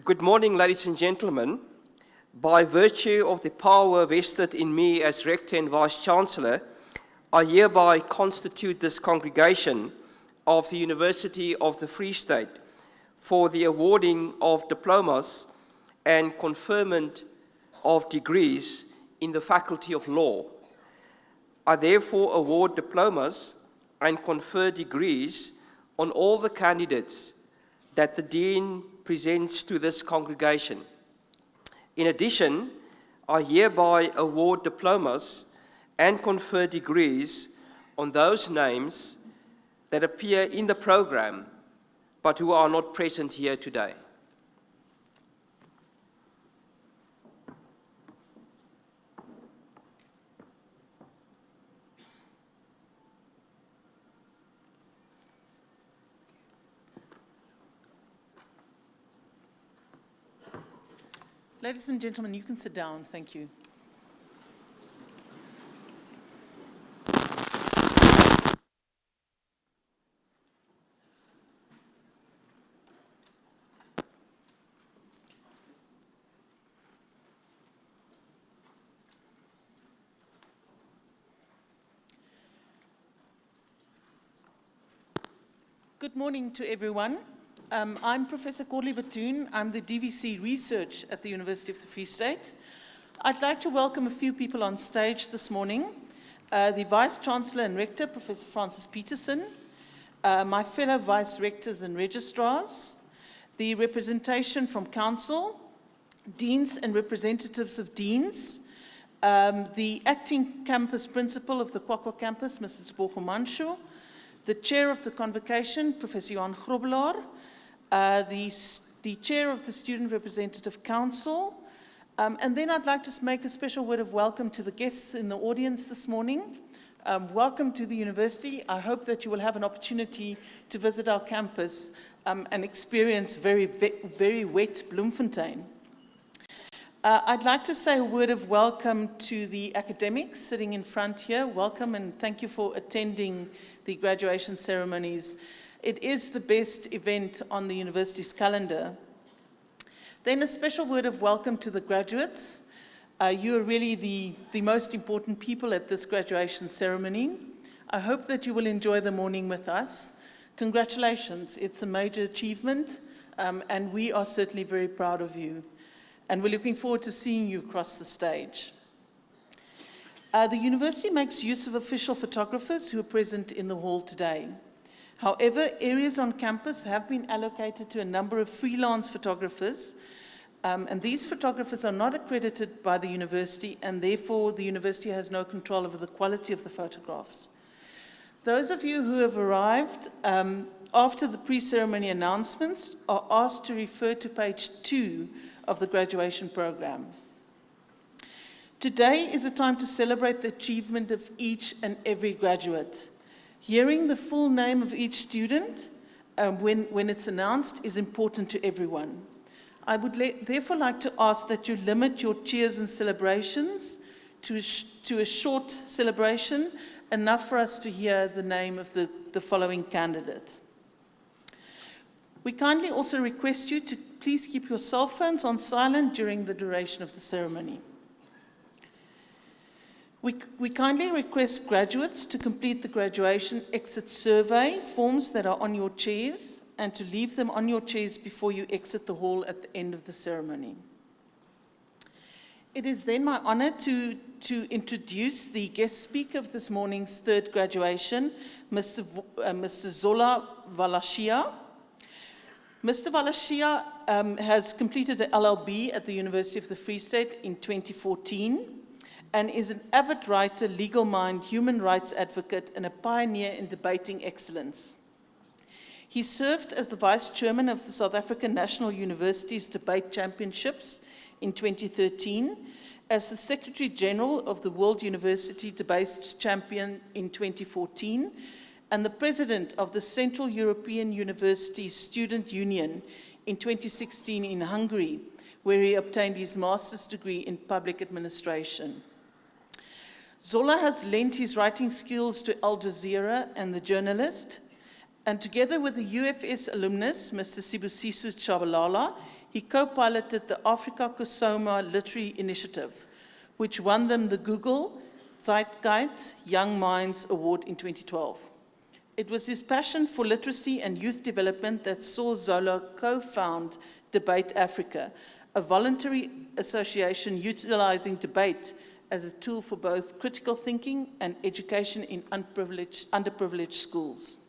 Good morning, ladies and gentlemen. By virtue of the power vested in me as Rector and Vice-Chancellor, I hereby constitute this congregation of the University of the Free State for the awarding of diplomas and conferment of degrees in the Faculty of Law. I therefore award diplomas and confer degrees on all the candidates that the Dean presents to this congregation. In addition, I hereby award diplomas and confer degrees on those names that appear in the program but who are not present here today. Ladies and gentlemen, you can sit down. Thank you. Good morning to everyone. I'm Professor Corley Vatoon. I'm the DVC Research at the University of the Free State. I'd like to welcome a few people on stage this morning. The Vice-Chancellor and Rector, Professor Francis Peterson, my fellow Vice-Rectors and Registrars, the representation from Council, Deans and representatives of Deans, the Acting Campus Principal of the Kwakwa Campus, Mr. Tebogo Manshu, the Chair of the Convocation, Professor Johan Grobelaar, the Chair of the Student Representative Council, and then I'd like to make a special word of welcome to the guests in the audience this morning. Welcome to the university. I hope that you will have an opportunity to visit our campus and experience very wet Bloemfontein. I'd like to say a word of welcome to the academics sitting in front here. Welcome and thank you for attending the graduation ceremonies. It is the best event on the university's calendar. Then a special word of welcome to the graduates. You are really the most important people at this graduation ceremony. I hope that you will enjoy the morning with us. Congratulations, it's a major achievement, and we are certainly very proud of you. And we're looking forward to seeing you across the stage. The university makes use of official photographers who are present in the hall today. However, areas on campus have been allocated to a number of freelance photographers, and these photographers are not accredited by the university, and therefore the university has no control over the quality of the photographs. Those of you who have arrived after the pre-ceremony announcements are asked to refer to page 2 of the graduation program. Today is a time to celebrate the achievement of each and every graduate. Hearing the full name of each student when it's announced is important to everyone. I would therefore like to ask that you limit your cheers and celebrations to a short celebration, enough for us to hear the name of the following candidate. We kindly also request you to please keep your cell phones on silent during the duration of the ceremony. We kindly request graduates to complete the graduation exit survey forms that are on your chairs and to leave them on your chairs before you exit the hall at the end of the ceremony. It is then my honor to introduce the guest speaker of this morning's third graduation, Mr. Zola Valashia. Mr. Valashia has completed an LLB at the University of the Free State in 2014. And is an avid writer, legal mind, human rights advocate, and a pioneer in debating excellence. He served as the Vice Chairman of the South African National University's Debate Championships in 2013, as the Secretary General of the World University Debate Champion in 2014, and the President of the Central European University Student Union in 2016 in Hungary, where he obtained his master's degree in public administration. Zola has lent his writing skills to Al Jazeera and The Journalist, and together with the UFS alumnus, Mr. Sibusiso Tshabalala, he co-piloted the Africa Kusoma Literary Initiative, which won them the Google Zeitgeist Young Minds Award in 2012. It was his passion for literacy and youth development that saw Zola co-found Debate Africa, a voluntary association utilizing debate as a tool for both critical thinking and education in underprivileged schools.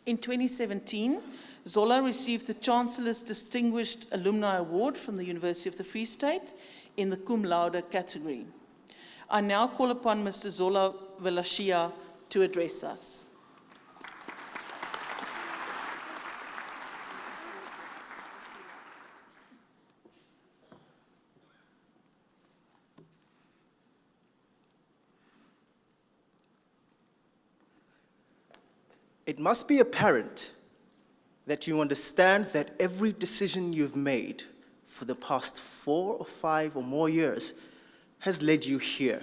In 2017, Zola received the Chancellor's Distinguished Alumni Award from the University of the Free State in the cum laude category. I now call upon Mr. Zola Velashia to address us. It must be apparent that you understand that every decision you've made for the past 4 or 5 or more years has led you here,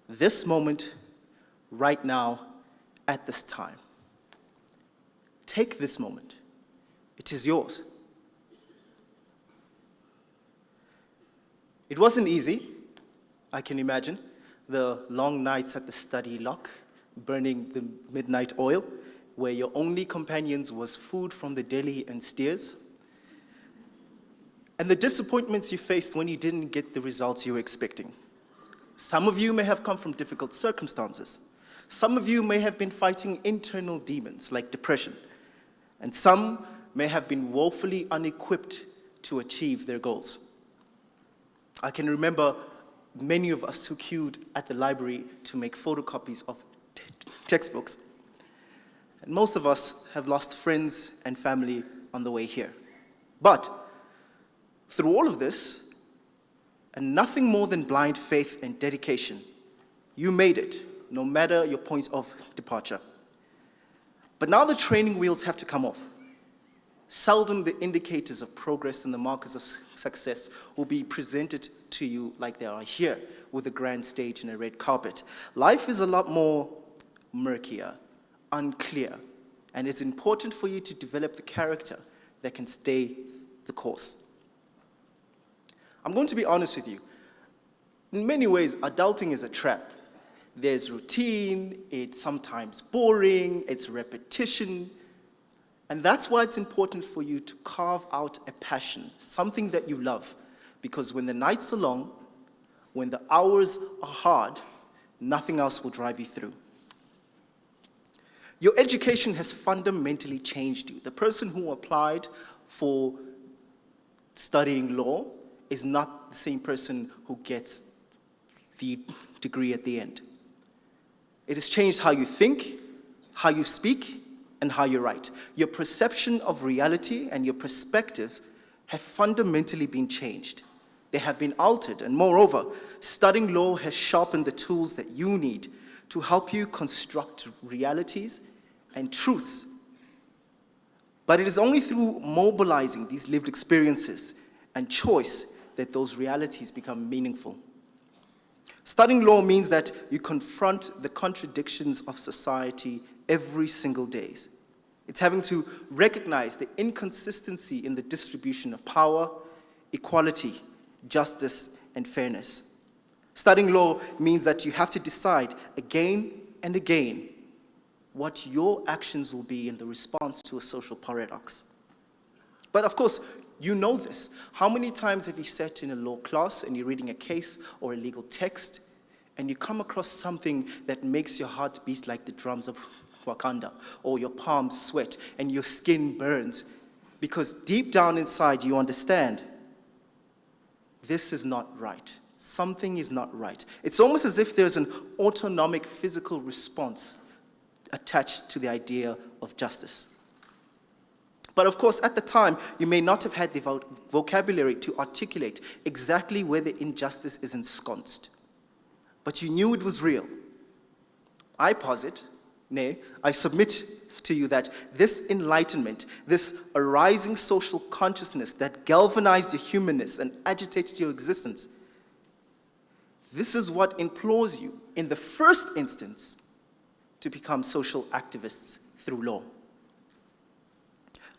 this moment, right now, at this time. Take this moment. It is yours. It wasn't easy, I can imagine. The long nights at the study lock, burning the midnight oil, where your only companions was food from the deli and steers, and the disappointments you faced when you didn't get the results you were expecting. Some of you may have come from difficult circumstances. Some of you may have been fighting internal demons like depression, and some may have been woefully unequipped to achieve their goals. I can remember many of us who queued at the library to make photocopies of textbooks. And most of us have lost friends and family on the way here. But through all of this, and nothing more than blind faith and dedication, you made it, no matter your point of departure. But now the training wheels have to come off. Seldom the indicators of progress and the markers of success will be presented to you like they are here, with a grand stage and a red carpet. Life is a lot more murkier, unclear, and it's important for you to develop the character that can stay the course. I'm going to be honest with you. In many ways, adulting is a trap. There's routine, it's sometimes boring, it's repetition, and that's why it's important for you to carve out a passion, something that you love, because when the nights are long, when the hours are hard, nothing else will drive you through. Your education has fundamentally changed you. The person who applied for studying law is not the same person who gets the degree at the end. It has changed how you think, how you speak, and how you write. Your perception of reality and your perspectives have fundamentally been changed. They have been altered, and moreover, studying law has sharpened the tools that you need to help you construct realities and truths. But it is only through mobilizing these lived experiences and choice that those realities become meaningful. Studying law means that you confront the contradictions of society every single day. It's having to recognize the inconsistency in the distribution of power, equality, justice, and fairness. Studying law means that you have to decide again and again what your actions will be in the response to a social paradox. But of course, you know this. How many times have you sat in a law class and you're reading a case or a legal text and you come across something that makes your heart beat like the drums of Wakanda, or your palms sweat and your skin burns, because deep down inside you understand this is not right. Something is not right. It's almost as if there's an autonomic physical response attached to the idea of justice. But of course, at the time, you may not have had the vocabulary to articulate exactly where the injustice is ensconced. But you knew it was real. I posit, nay, I submit to you that this enlightenment, this arising social consciousness that galvanized your humanness and agitated your existence, this is what implores you, in the first instance, to become social activists through law.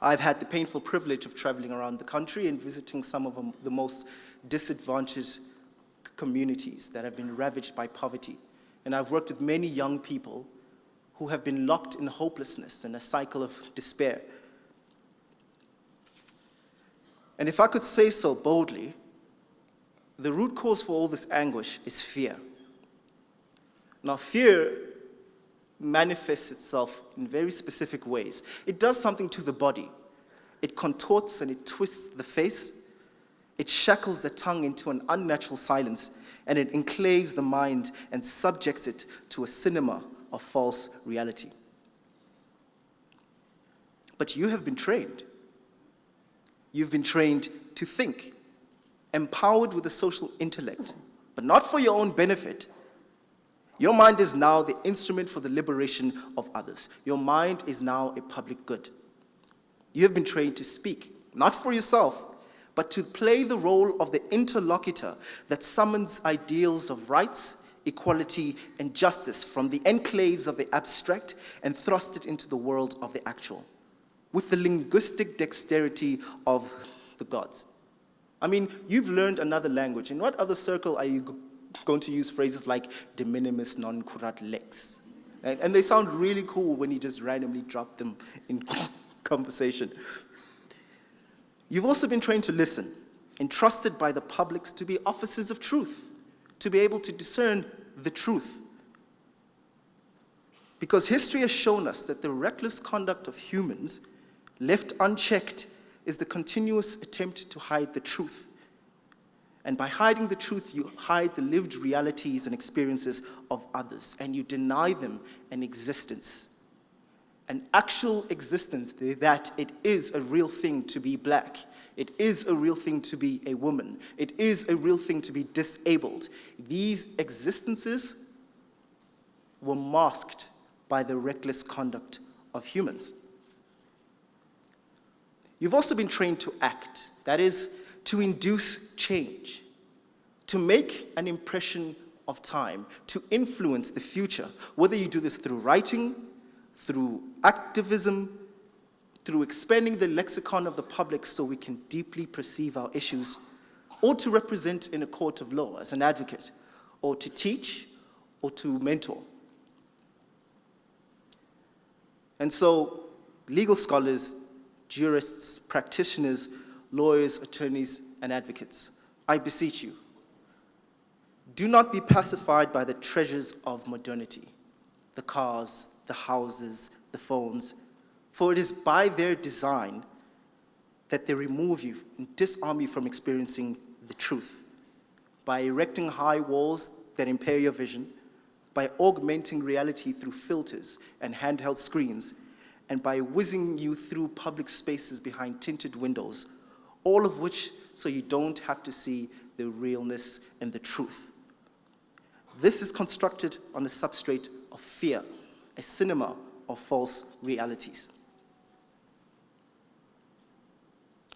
I've had the painful privilege of traveling around the country and visiting some of the most disadvantaged communities that have been ravaged by poverty. And I've worked with many young people who have been locked in hopelessness and a cycle of despair. And if I could say so boldly, the root cause for all this anguish is fear. Now, fear manifests itself in very specific ways. It does something to the body. It contorts and it twists the face. It shackles the tongue into an unnatural silence, and it enclaves the mind and subjects it to a cinema of false reality. But you have been trained. You've been trained to think, empowered with a social intellect, but not for your own benefit. Your mind is now the instrument for the liberation of others. Your mind is now a public good. You have been trained to speak, not for yourself, but to play the role of the interlocutor that summons ideals of rights, equality, and justice from the enclaves of the abstract and thrust it into the world of the actual, with the linguistic dexterity of the gods. I mean, you've learned another language. In what other circle are you going to use phrases like de minimis non curat lex? And they sound really cool when you just randomly drop them in conversation. You've also been trained to listen, entrusted by the publics to be officers of truth, to be able to discern the truth. Because history has shown us that the reckless conduct of humans, left unchecked, is the continuous attempt to hide the truth. And by hiding the truth, you hide the lived realities and experiences of others, and you deny them an existence. An actual existence, that it is a real thing to be black. It is a real thing to be a woman. It is a real thing to be disabled. These existences were masked by the reckless conduct of humans. You've also been trained to act, that is, to induce change, to make an impression of time, to influence the future, whether you do this through writing, through activism, through expanding the lexicon of the public so we can deeply perceive our issues, or to represent in a court of law as an advocate, or to teach, or to mentor. And so, legal scholars, jurists, practitioners, lawyers, attorneys, and advocates, I beseech you, do not be pacified by the treasures of modernity, the cars, the houses, the phones, for it is by their design that they remove you and disarm you from experiencing the truth, by erecting high walls that impair your vision, by augmenting reality through filters and handheld screens, and by whizzing you through public spaces behind tinted windows, all of which so you don't have to see the realness and the truth. This is constructed on a substrate of fear, a cinema of false realities.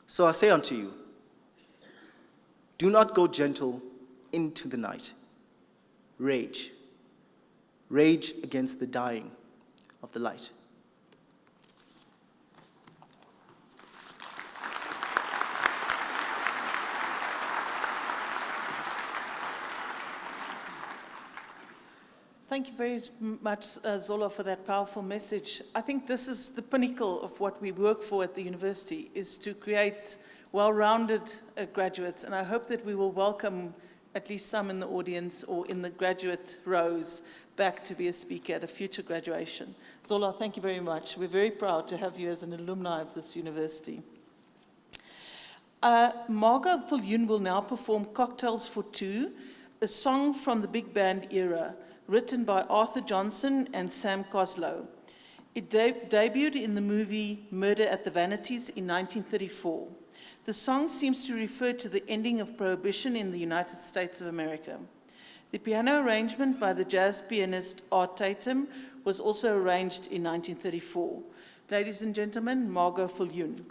So I say unto you, do not go gentle into the night. Rage. Rage against the dying of the light. Thank you very much, Zola, for that powerful message. I think this is the pinnacle of what we work for at the university, is to create well-rounded graduates, and I hope that we will welcome at least some in the audience or in the graduate rows back to be a speaker at a future graduation. Zola, thank you very much. We're very proud to have you as an alumni of this university. Margot Viljoen will now perform Cocktails for Two, a song from the big band era, written by Arthur Johnson and Sam Coslow. It debuted in the movie Murder at the Vanities in 1934. The song seems to refer to the ending of Prohibition in the United States of America. The piano arrangement by the jazz pianist Art Tatum was also arranged in 1934. Ladies and gentlemen, Margot Viljoen.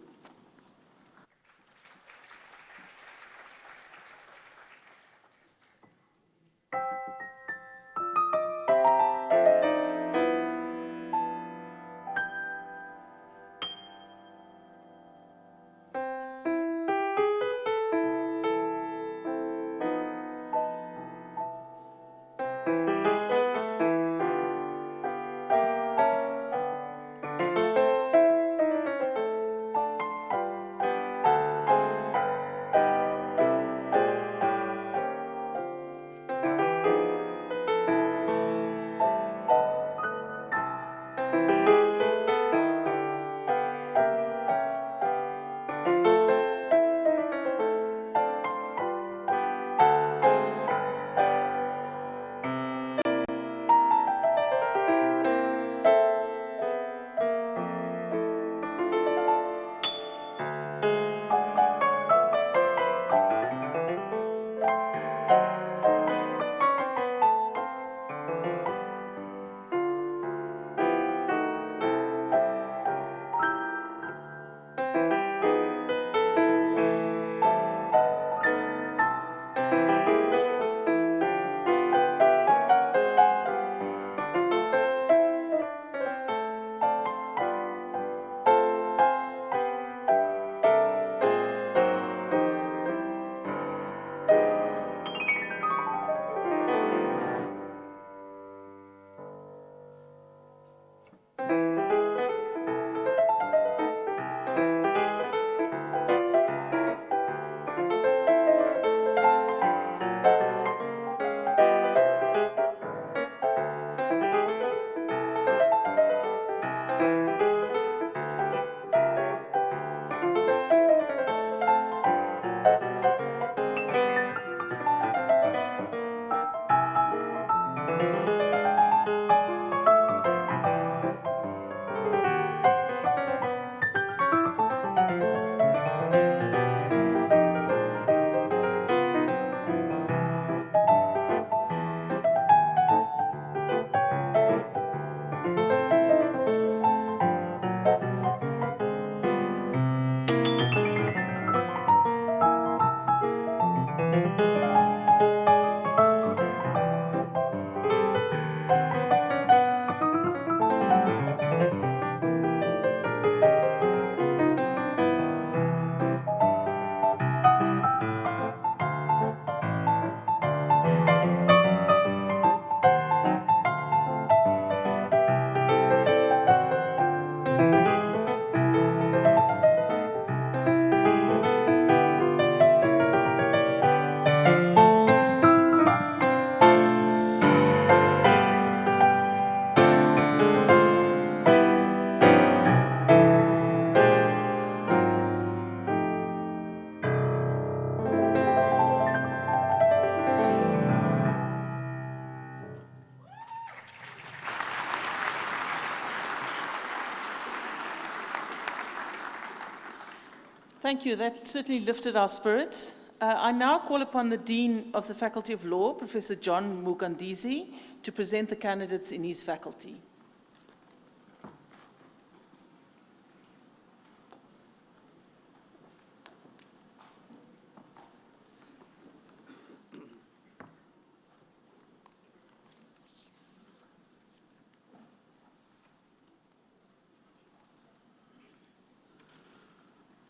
Thank you. That certainly lifted our spirits. I now call upon the Dean of the Faculty of Law, Professor John Mugandizi, to present the candidates in his faculty.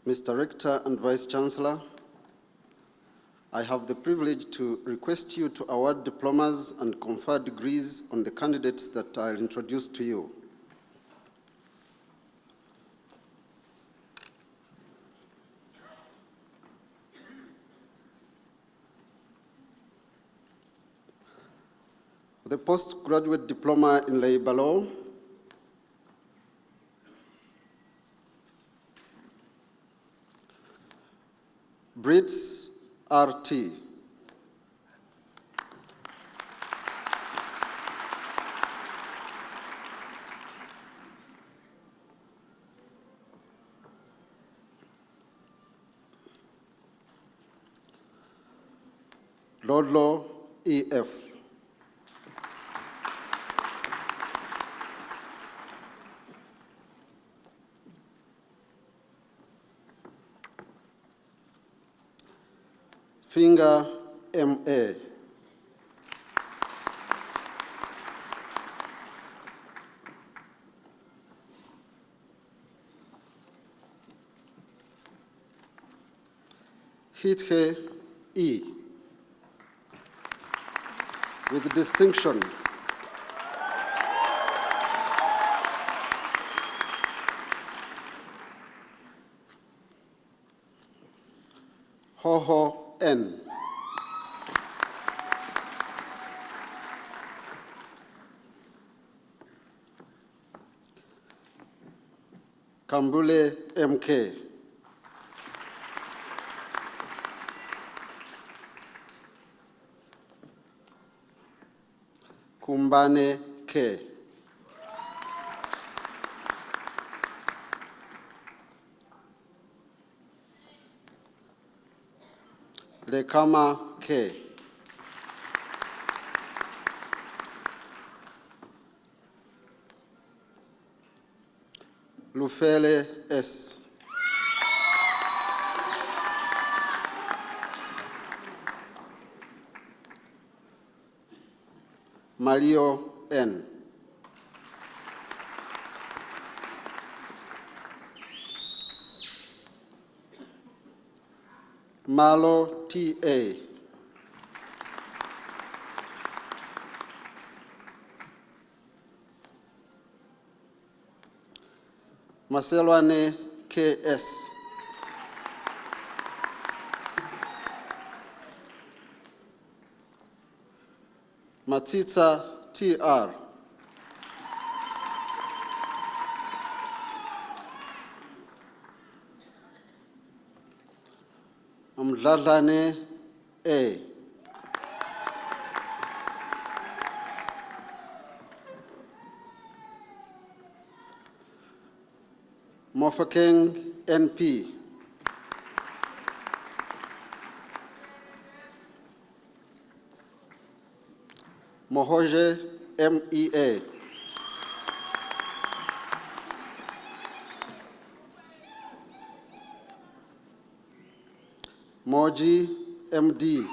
Mr. Rector and Vice Chancellor, I have the privilege to request you to award diplomas and confer degrees on the candidates that I'll introduce to you. The postgraduate diploma in labor law, Brits RT. Lodlo EF. Finger MA. Hithe E. With distinction. Hoho N. Kambule MK. Kumbane K. Lekama K. Lufele S. Mario N. Malo T.A. Maselwane K.S. Matita T.R. Mdladlane A. Mofokeng NP. Mohoje MEA. Moji MD.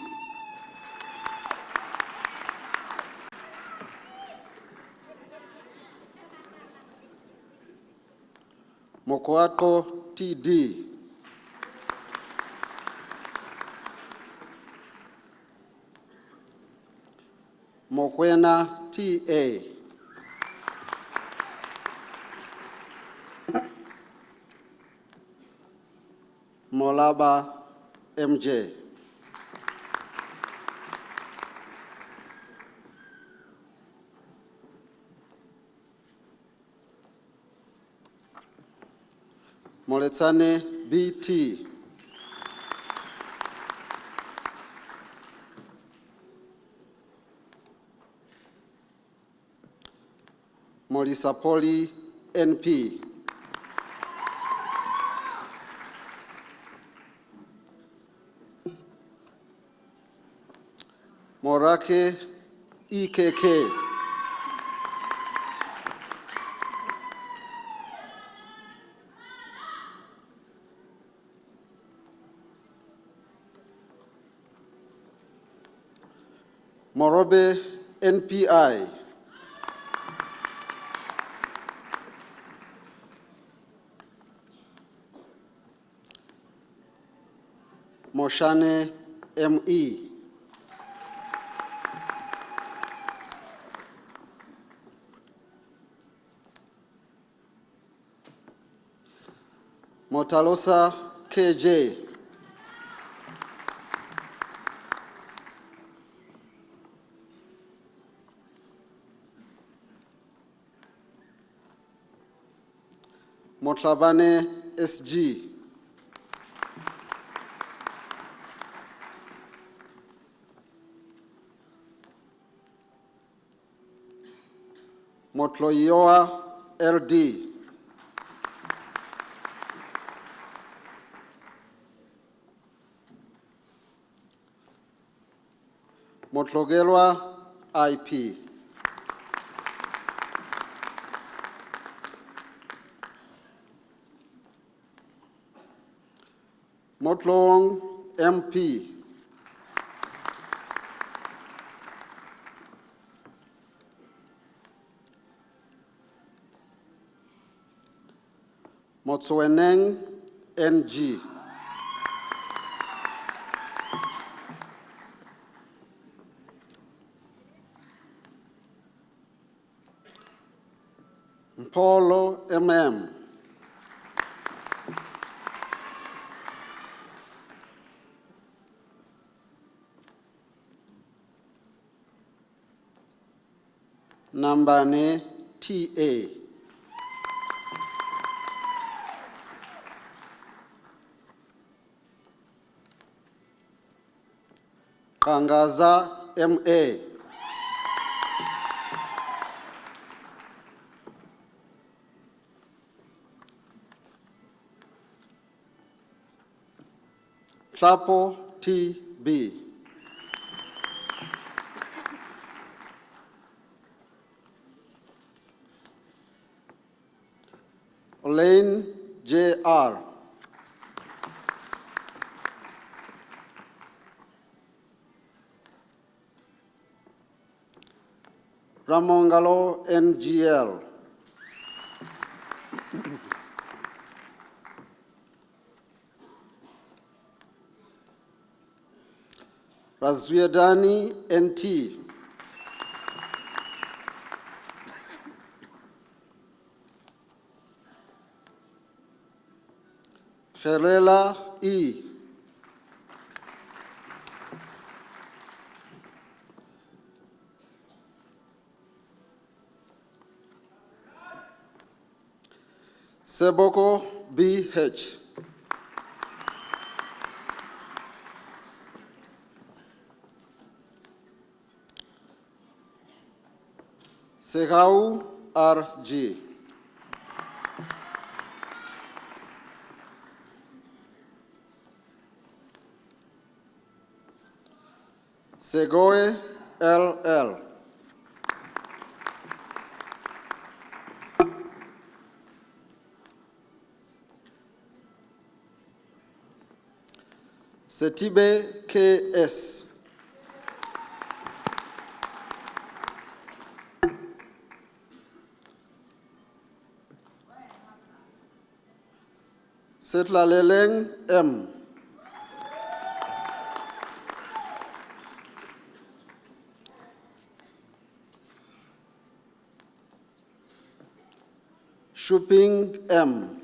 Mokoatko TD. Mokwena TA. Molaba MJ. Moletsane BT. Molisapoli NP. Morake EKK. Morobe NPI. Moshane ME. Motalosa KJ. Motlabane SG. Motloyoa LD. Motlogelwa IP. Motlong MP. Motsweneng NG. Mpolo MM. Nambane TA. Kangaza MA. Tlapo TB. Lane JR. Ramongalo NGL. Razwiedani NT. Khelela E. Seboko BH. Segau RG. Segoe LL. Setibe K.S. Setlaleleng M. Shuping M.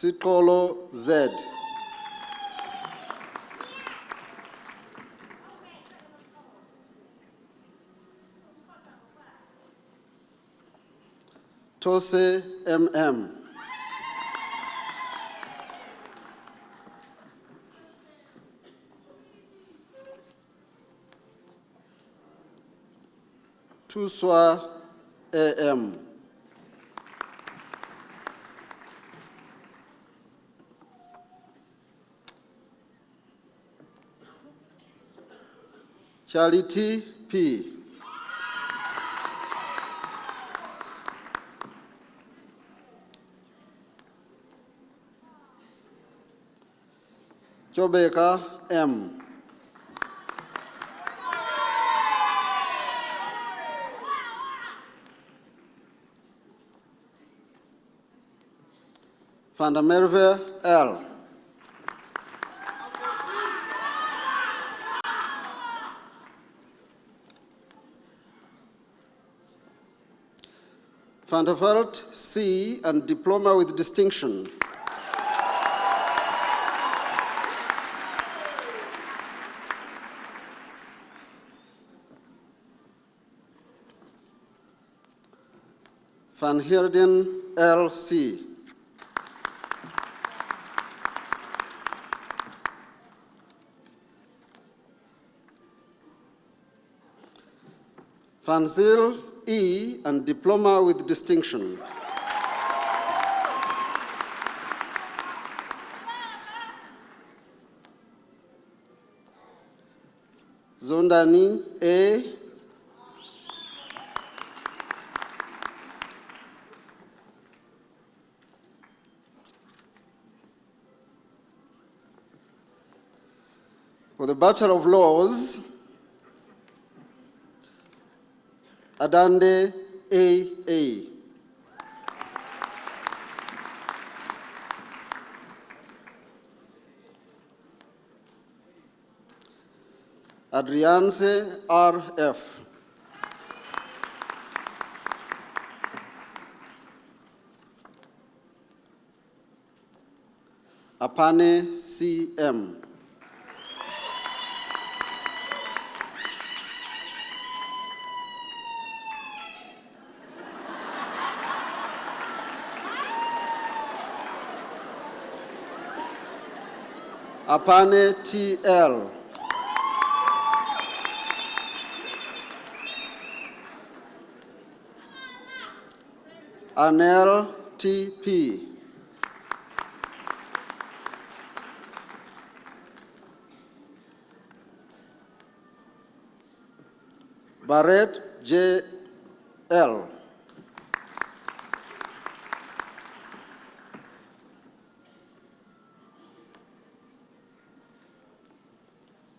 Sikolo Z. Tose MM. Tuswa AM. Charity P. Chobeka M. Van der Merwe L. Van der Veld C. and Diploma with Distinction. Van Heerden L.C. Van Zyl E. and Diploma with Distinction. Zondani A. For the Bachelor of Laws, Adande A.A. Adrianse R.F. Apane C.M. Apane T.L. Anel T.P. Barrett J.L.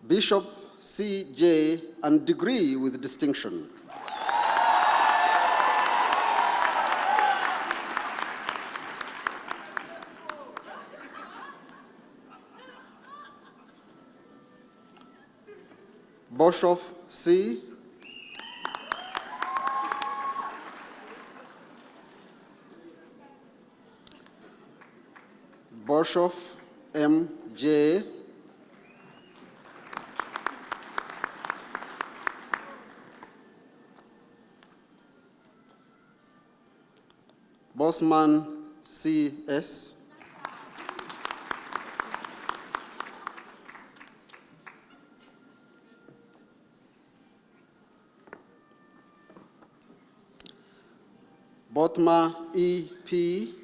Bishop C.J. and degree with distinction. Boshoff C. Boshoff M.J. Bosman C.S. Botma E.P.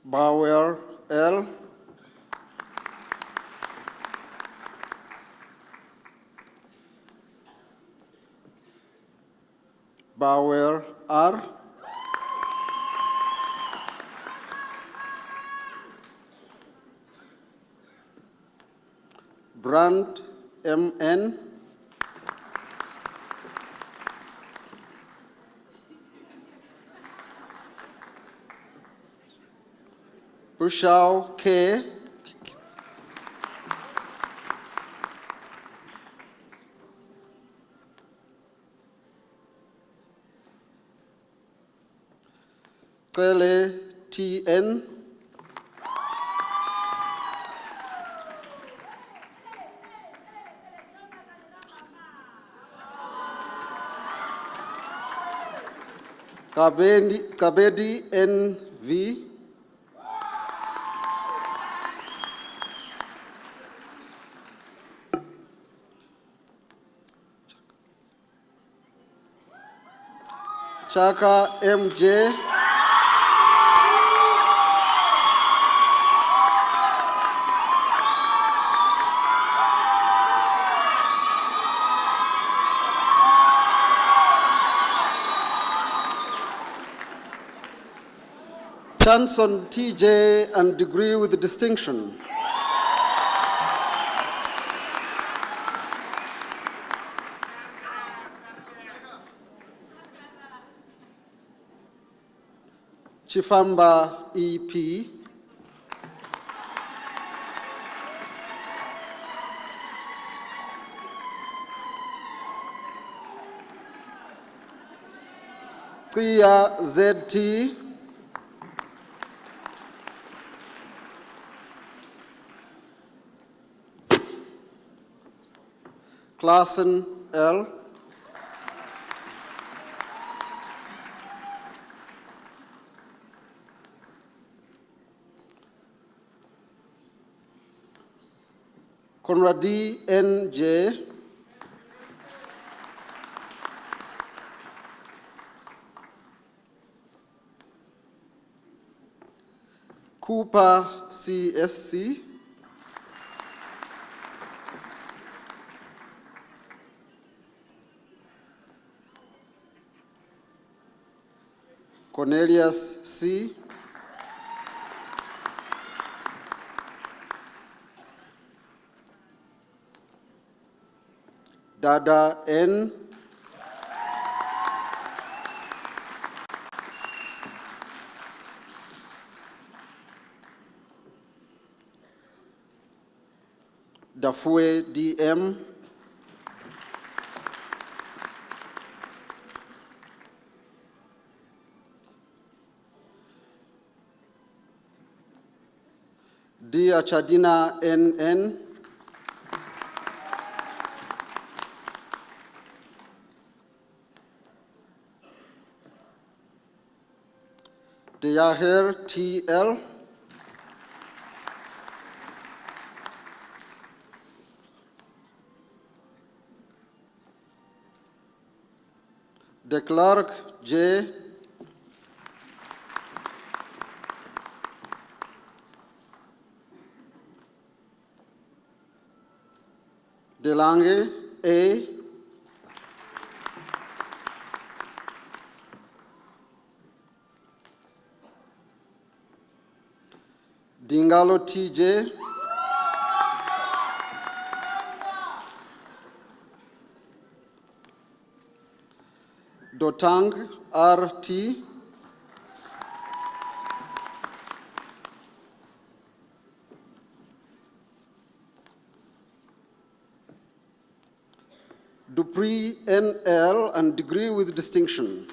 Bauer L. Bauer R. Brand M.N. Bushau K. Kele T.N. Kabedi N.V. Chaka M.J. Chancellor T.J. and degree with distinction. Chifamba E.P. Kia Z.T. Klassen L. Conradi N.J. Cooper C.S.C. Cornelius C. Dada N. Dafue D.M. D. Achadina N.N. Deyaher T.L. De Klerk J. DeLange A. Dingalo T.J. Dotang R.T. Dupree N.L. and degree with distinction.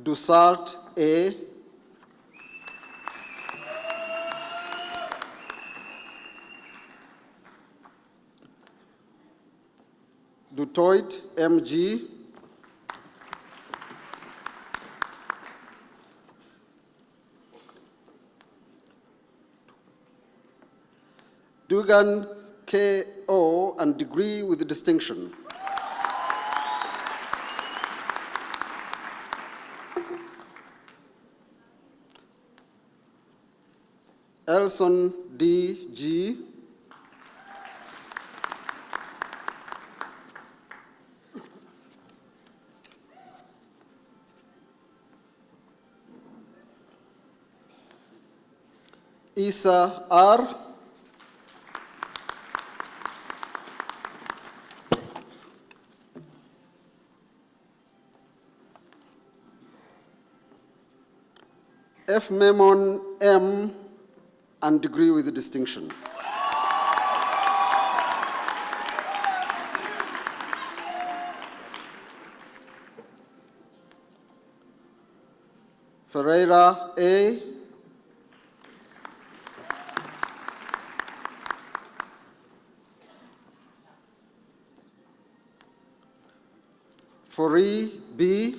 Dussart A. Dutoit M.G. Dugan K.O. and degree with distinction. Elson D.G., Isa R., F. Memon M., and degree with distinction. Ferreira A., Fori B.,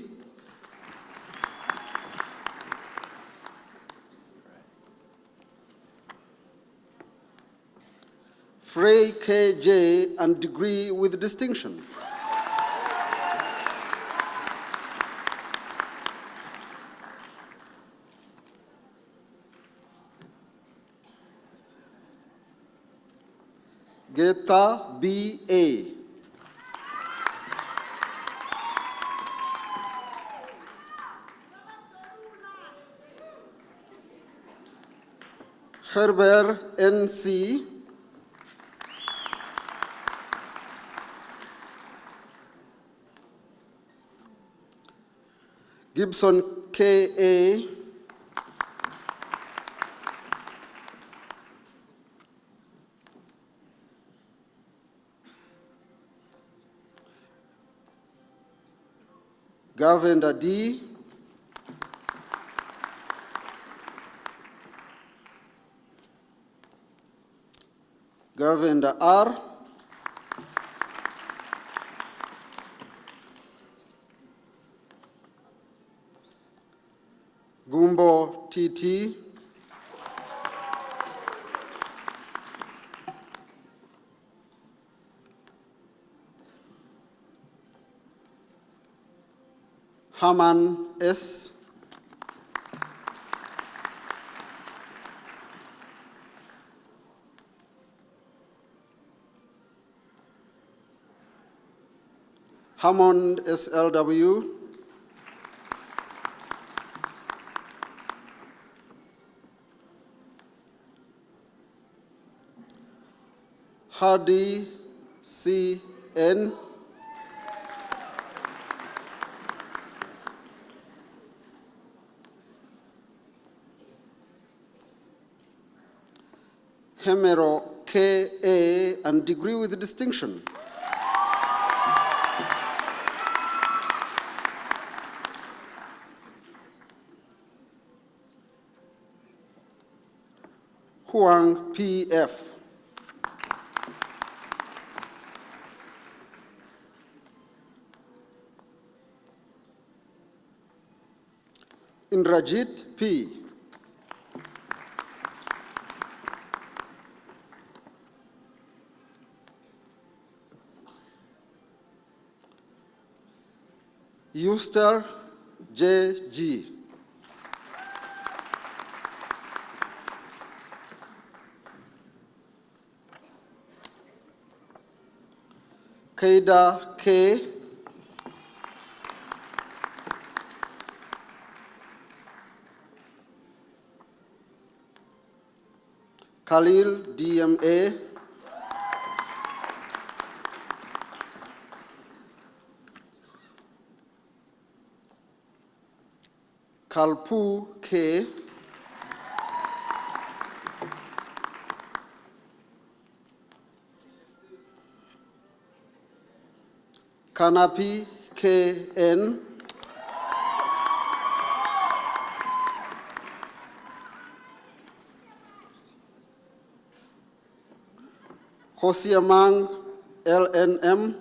Frey K.J., and degree with distinction. Geta B.A., Herbert N.C., Gibson K.A., Governor D., Governor R., Gumbo T.T., Haman S., Hammond S.L.W., Hardy C.N., Hemero K.A., and degree with distinction. Huang P.F., Indrajit P., Euster J.G., Keida K., Khalil D.M.A., Kalpu K., Kanapi K.N., Hosiamang L.N.M.,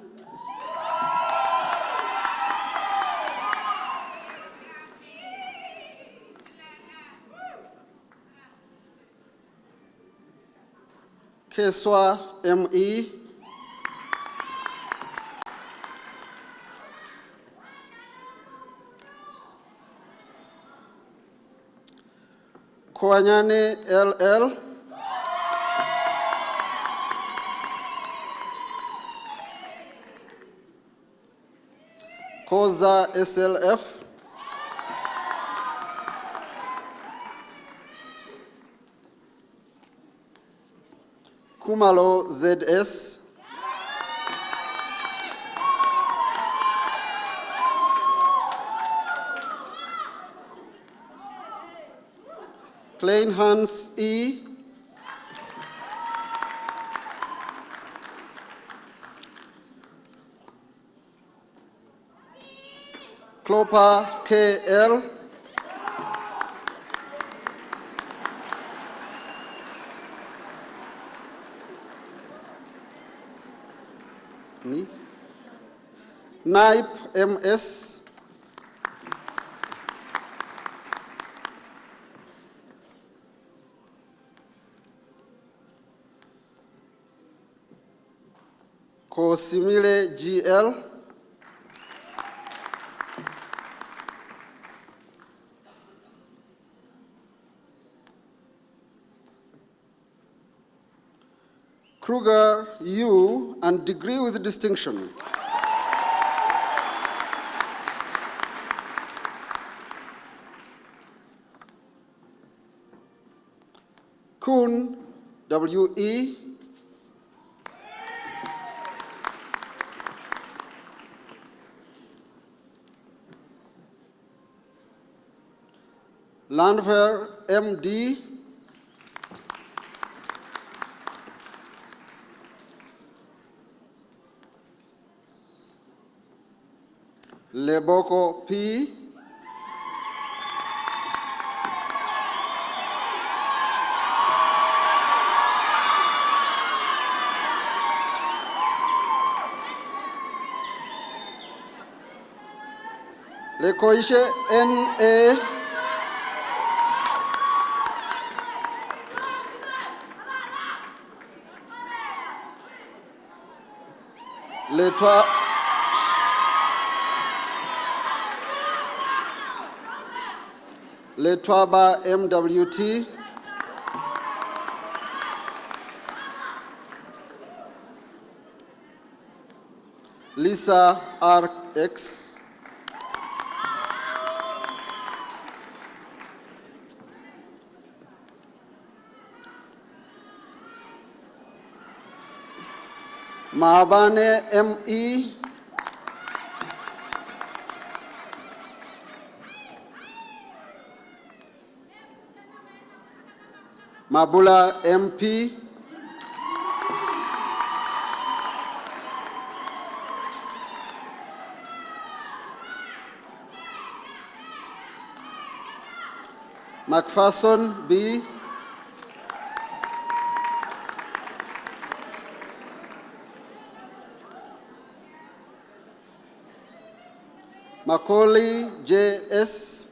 Keswa M.E., Koanyane LL. Koza SLF. Kumalo ZS. Klein Hans E. Klopa KL. Naip MS. Kosimile GL. Kruger U and degree with distinction. Kuhn WE. Landwehr MD. Leboko P. Lekoishe NA. Letwaba MWT. Lisa RX. Maabane ME. Mabula MP. McPherson B. Macaulay JS.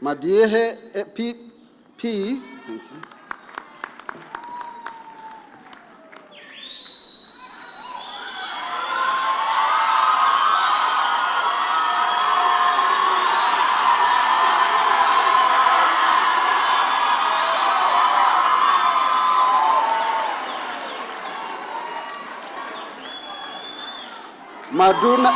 Madiehe P. Thank you. Maduna.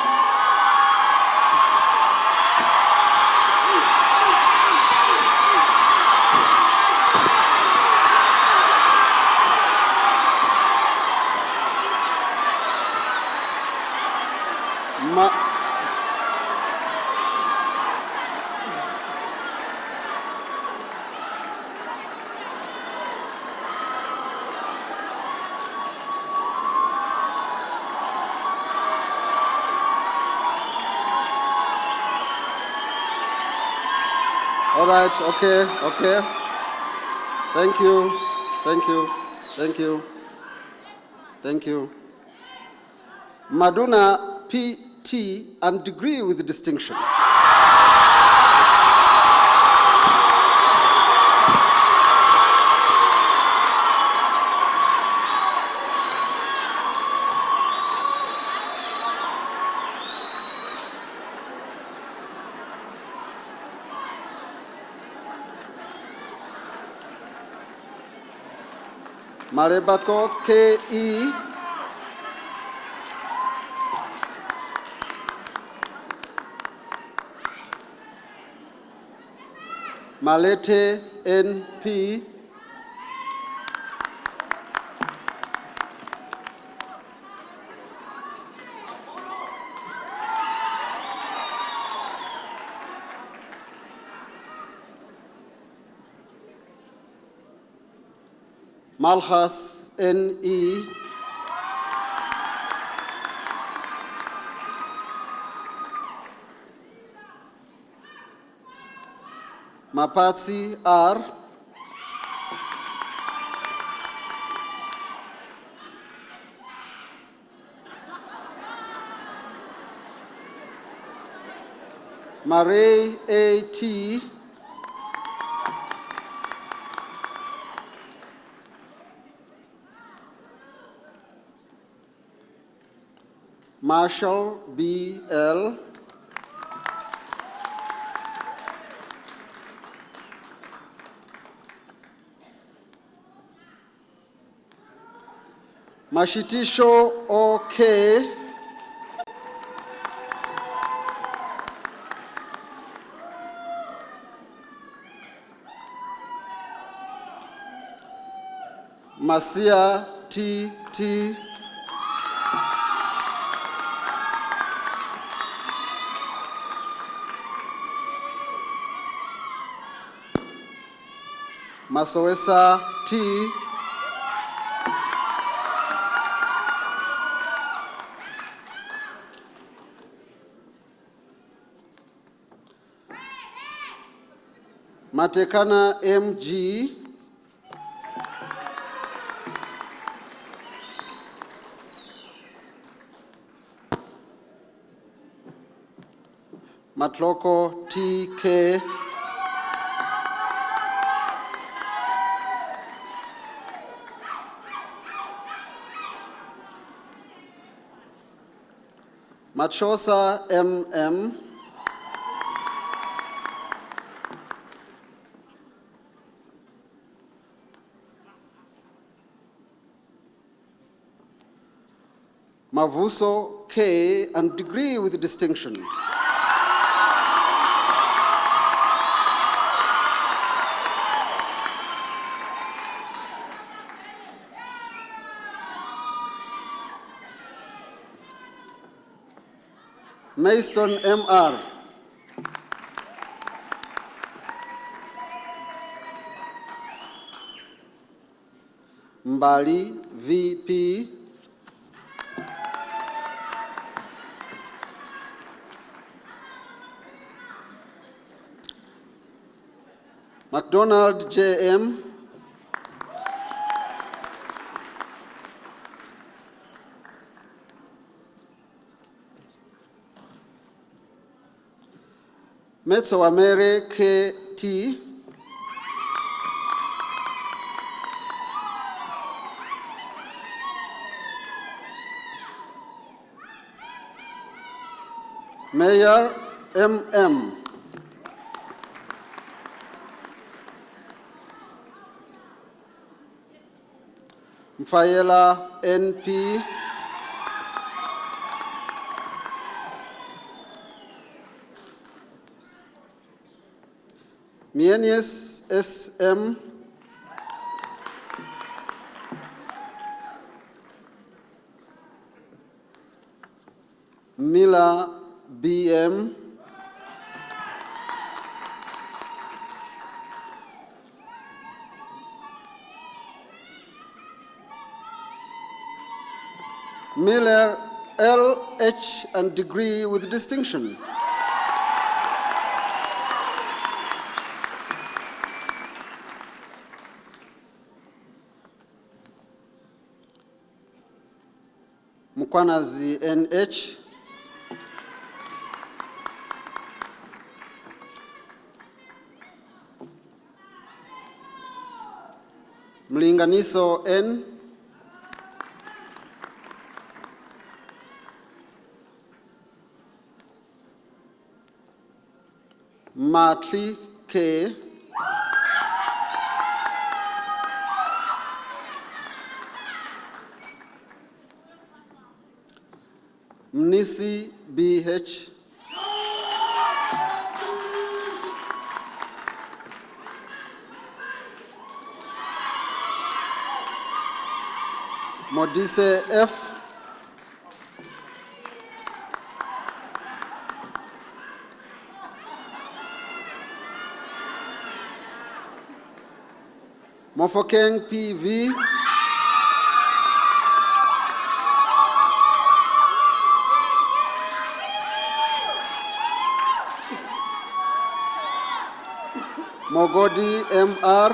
All right, okay. Thank you. Maduna PT and degree with distinction. Marebato KE. Malete NP. Malhas NE. Mapatsi R. Marie AT. Marshall BL. Mashitisho OK. Masia TT. Masoesa T. Matekana MG. Matloko TK. Machosa MM. Mavuso K and degree with distinction. Mayston MR. Mbali VP. McDonald JM. Metsowamere KT. Mayor MM. Mfayela NP. Mienies SM. Mila BM. Miller LH and degree with distinction. Mkwanazi NH. Mlinganiso N. Matli K. Munisi B.H. Modise F. Mofokeng P.V. Mogodi M.R.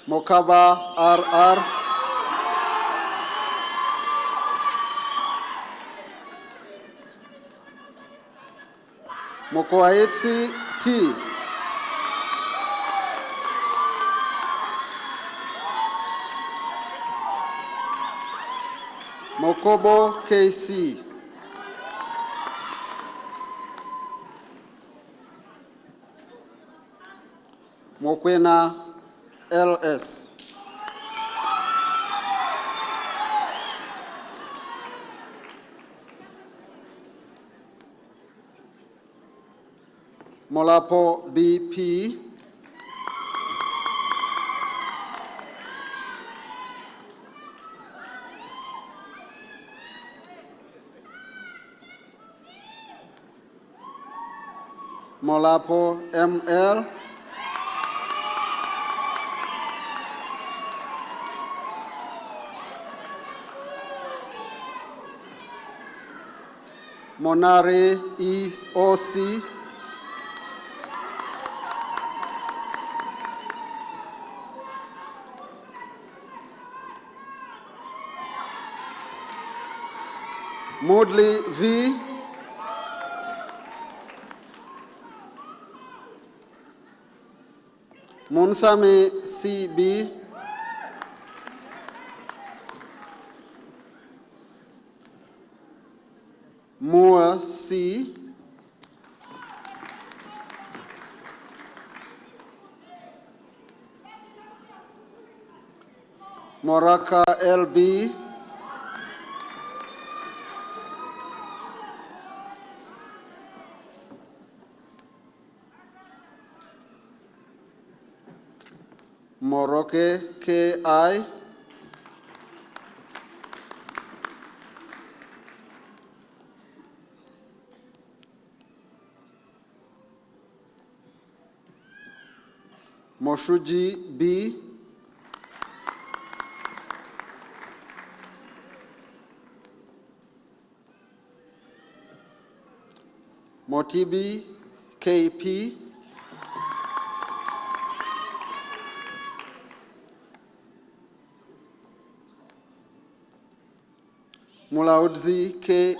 Mokaba R.R. Mokoaetsi T. Mokobo KC. Mokwena LS. Molapo BP. Molapo ML. Monare EOC. Moodley V. Munsame CB. Moore C. Moraka LB. Moroke KI. Moshuji B. Motibi KP. Mulaudzi KE.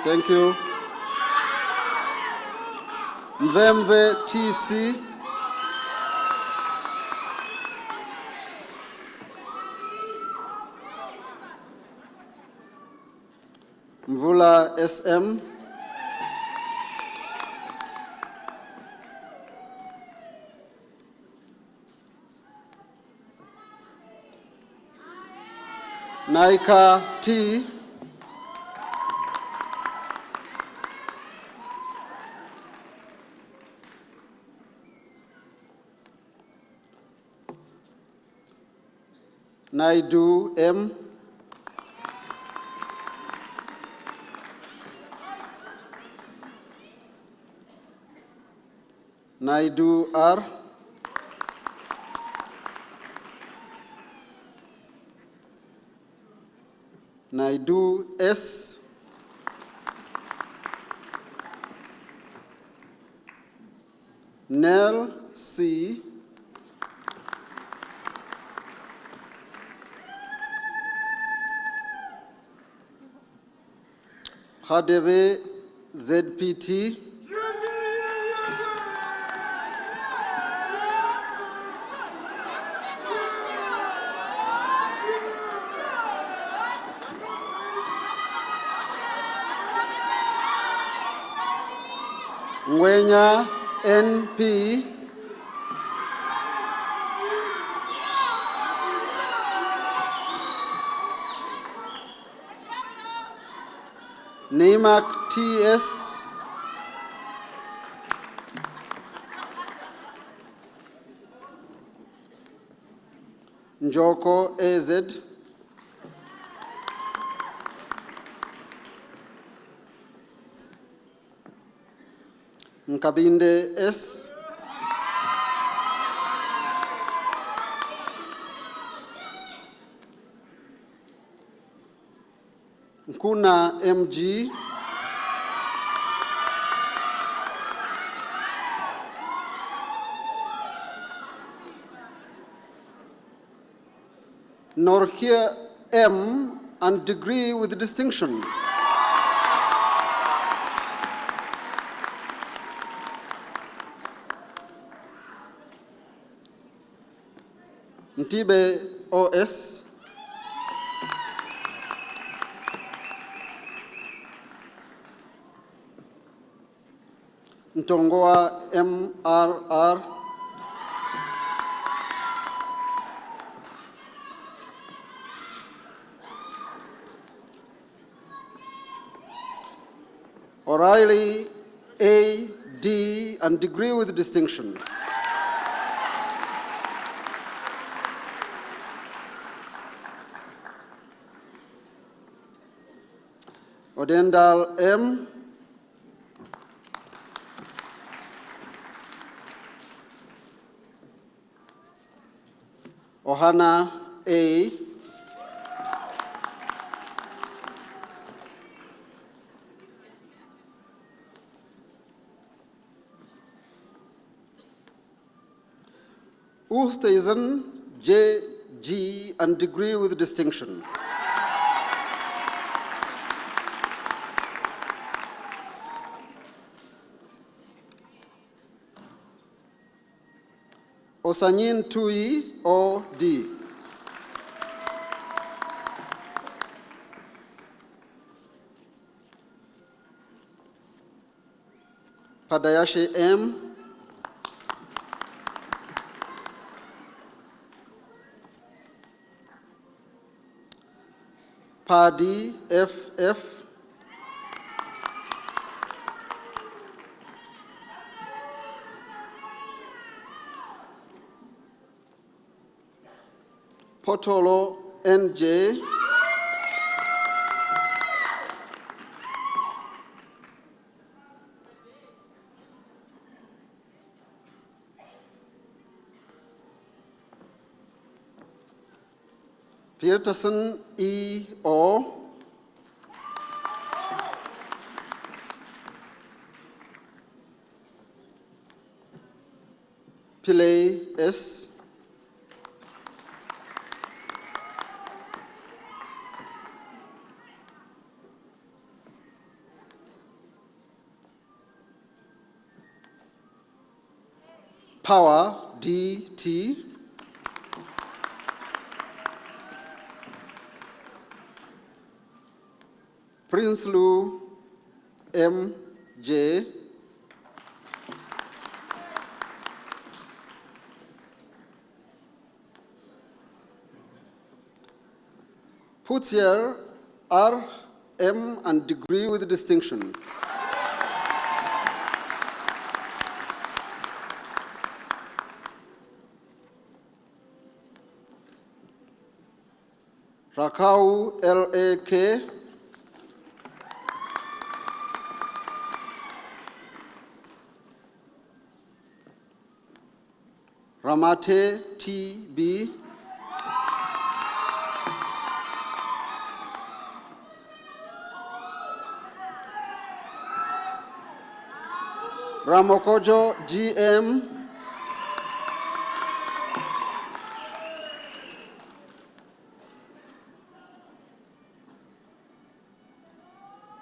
Thank you. Mvemve TC. Mvula SM. Naika T. Naidu M. Naidu R. Naidu S. Nell C. Hadebe ZPT, Ngwenya NP, Nimak TS, Njoko AZ, Nkabinde S, Nkuna MG, Norkia M, and degree with distinction. Ntibe OS, Ntongoa MRR, O'Reilly AD, and degree with distinction. Odendal M, Ohana A, Oosthuizen JG, and degree with distinction. Osanyin Tui OD, Padayashi M, Padi FF, Potolo NJ, Peterson EO, Pillay S, Power DT, Prince Lu MJ, Putier RM, and degree with distinction. Rakau LAK, Ramate TB, Ramokojo GM,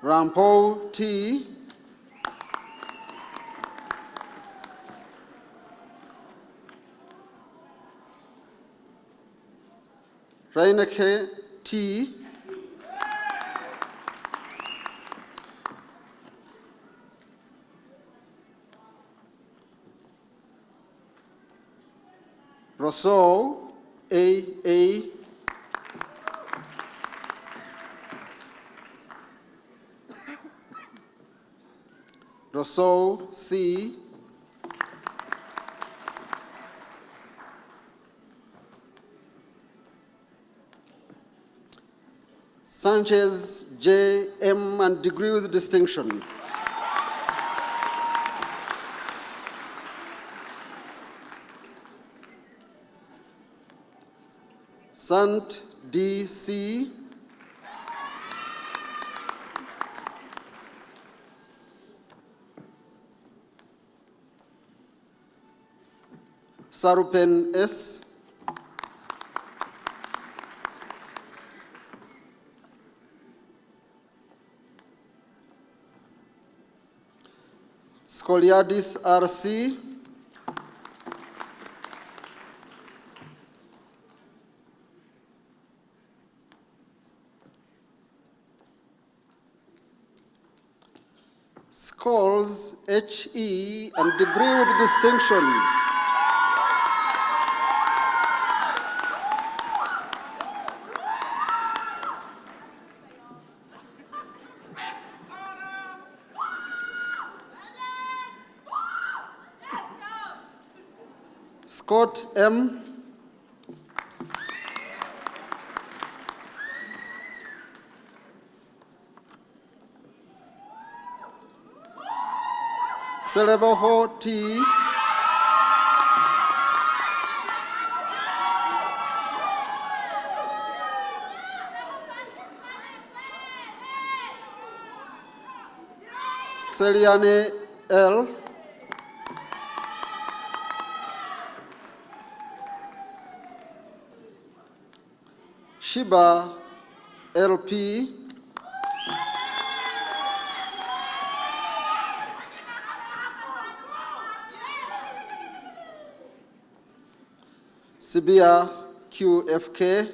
Rampo T. Reineke T. Rousseau A. Rousseau C. Sanchez J. M. and degree with distinction. Sant D. C. Sarupen S. Scoliadis R.C. Scholes H.E. and degree with distinction. Scott M. Seleboho T. Seliane L. Shiba LP. Sibia QFK.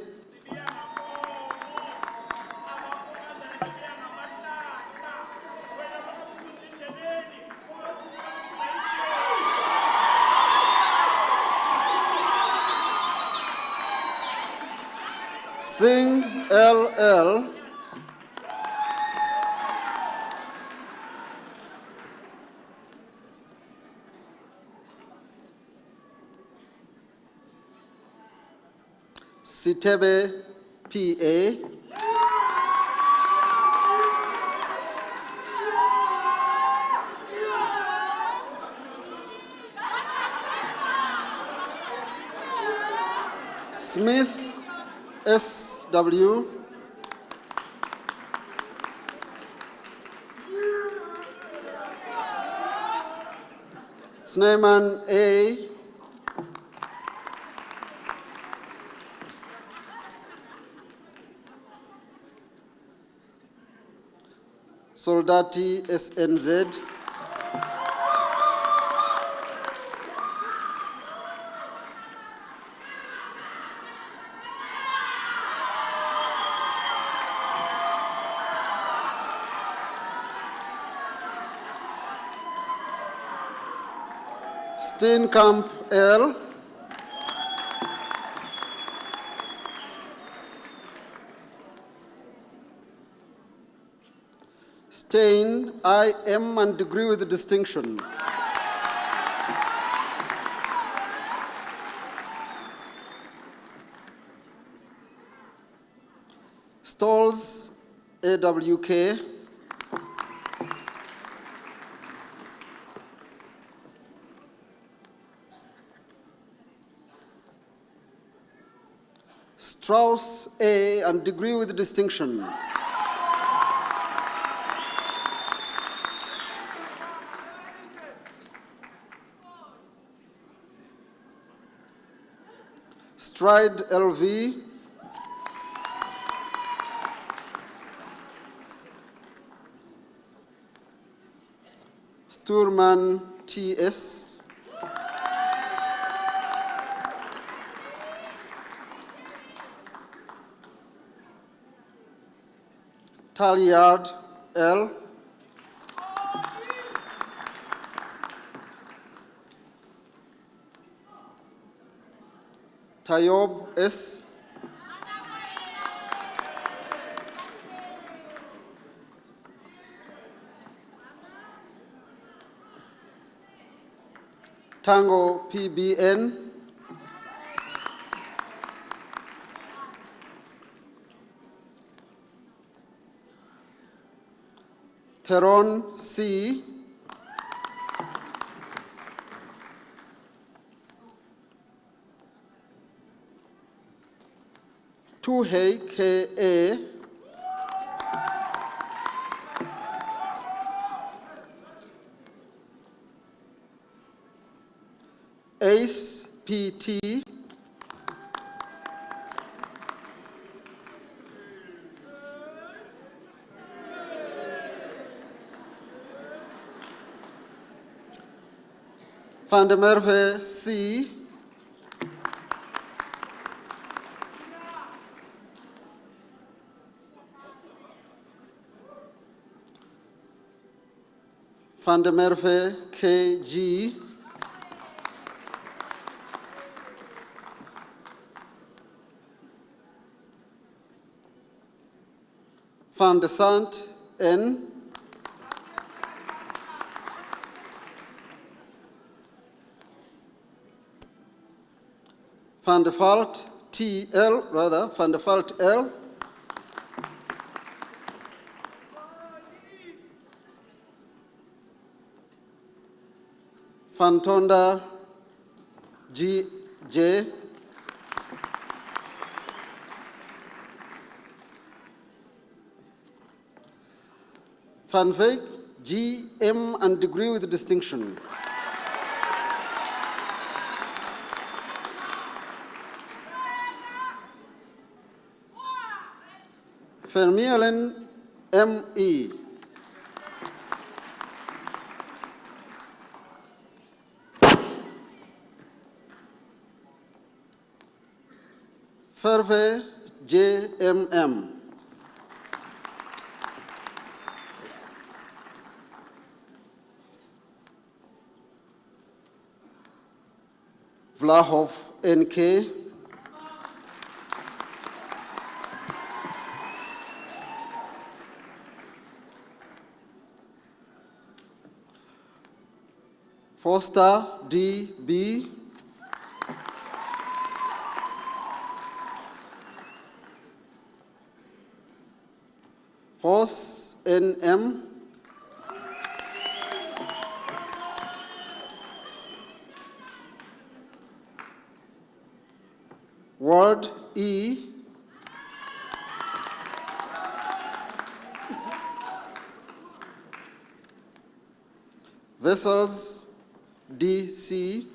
Singh LL. Sitebe PA. Smith SW. Sneyman A. Soldati SNZ. Steenkamp L. Stein IM and degree with distinction. Stolz AWK. Strauss A and degree with distinction. Stride LV. Sturman T.S. Talyard L. Tayob S. Tango PBN. Theron C. Tuhei K.A. Ace P.T. Van der Merwe C. Van der Merwe K.G. Van der Sant N. Van der Valt T.L. Van der Valt L. Van Tonda G.J. Van Veek G.M. and degree with distinction. Vermeulen M.E. Verve J.M.M. Vlahov N.K. Foster D.B. Foss N.M. Ward E. Vessels D.C.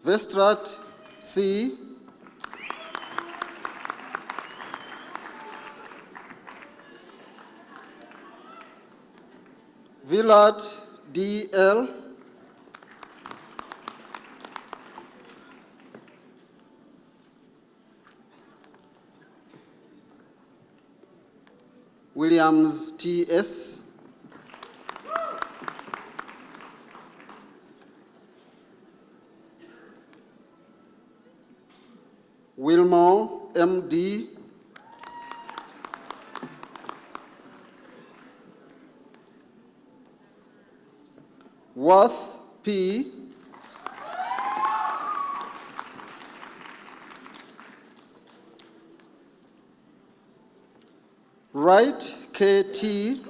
Vestrat C. Villard D.L. Williams T.S. Wilmore M.D. Worth P. Wright K.T.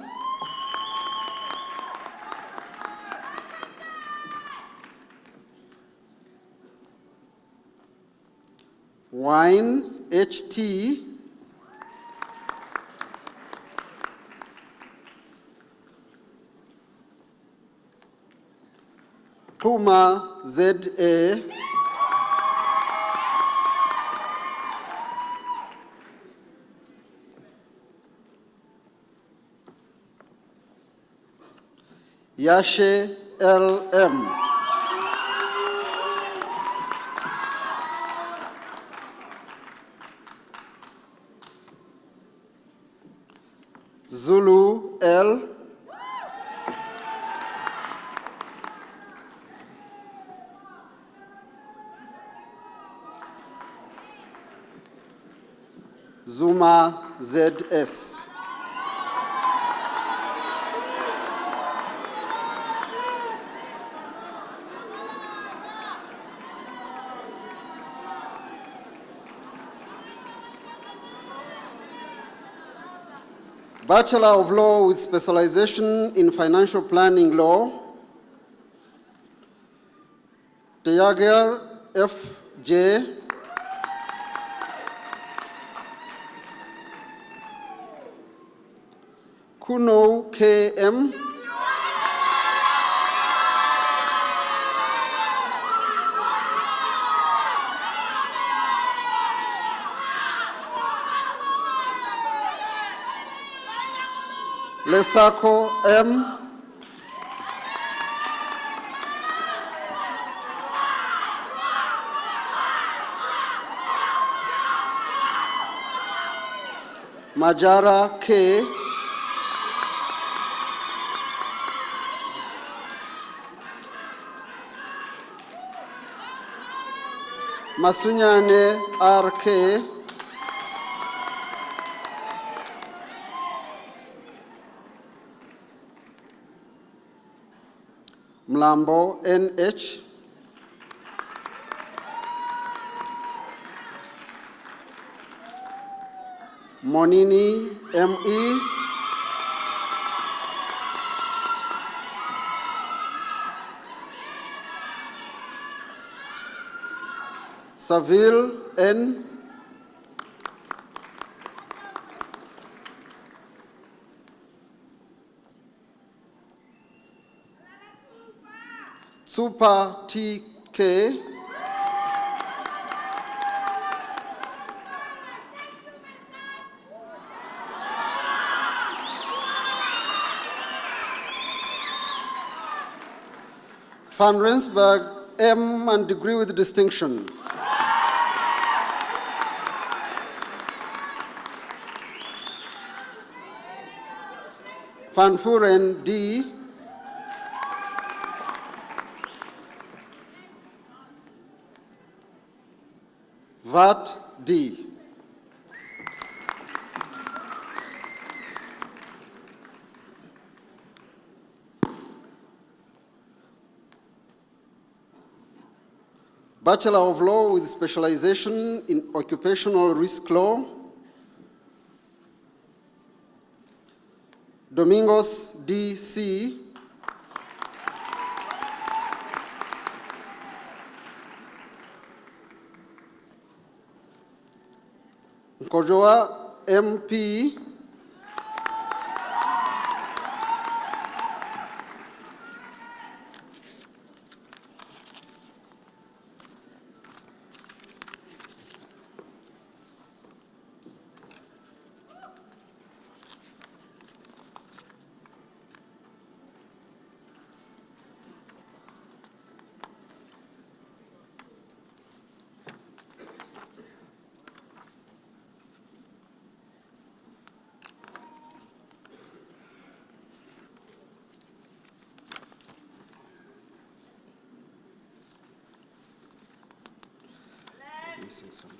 Wine H.T. Kuma Z.A. Yashe L.M. Zulu L. Zuma ZS. Bachelor of Law with specialization in financial planning law, Teyager F.J. Kuno K.M. Lesako M. Majara K. Masunyane R.K. Mlambo N.H. Monini M.E. Saville N. Tsupa T.K. Van Rensburg M. and degree with distinction. Van Vuren D. VAT D. Bachelor of Law with specialization in occupational risk law, Domingos D.C. Nkojoa M.P. Missing something.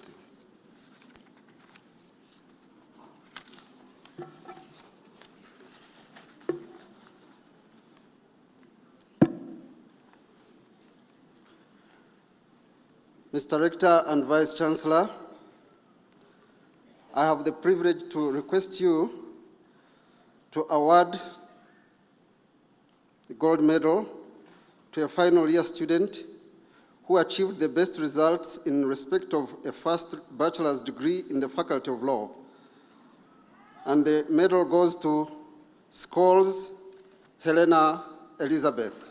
Mr. Rector and Vice Chancellor, I have the privilege to request you to award the gold medal to a final year student who achieved the best results in respect of a first bachelor's degree in the Faculty of Law. And the medal goes to Scholes Helena Elizabeth.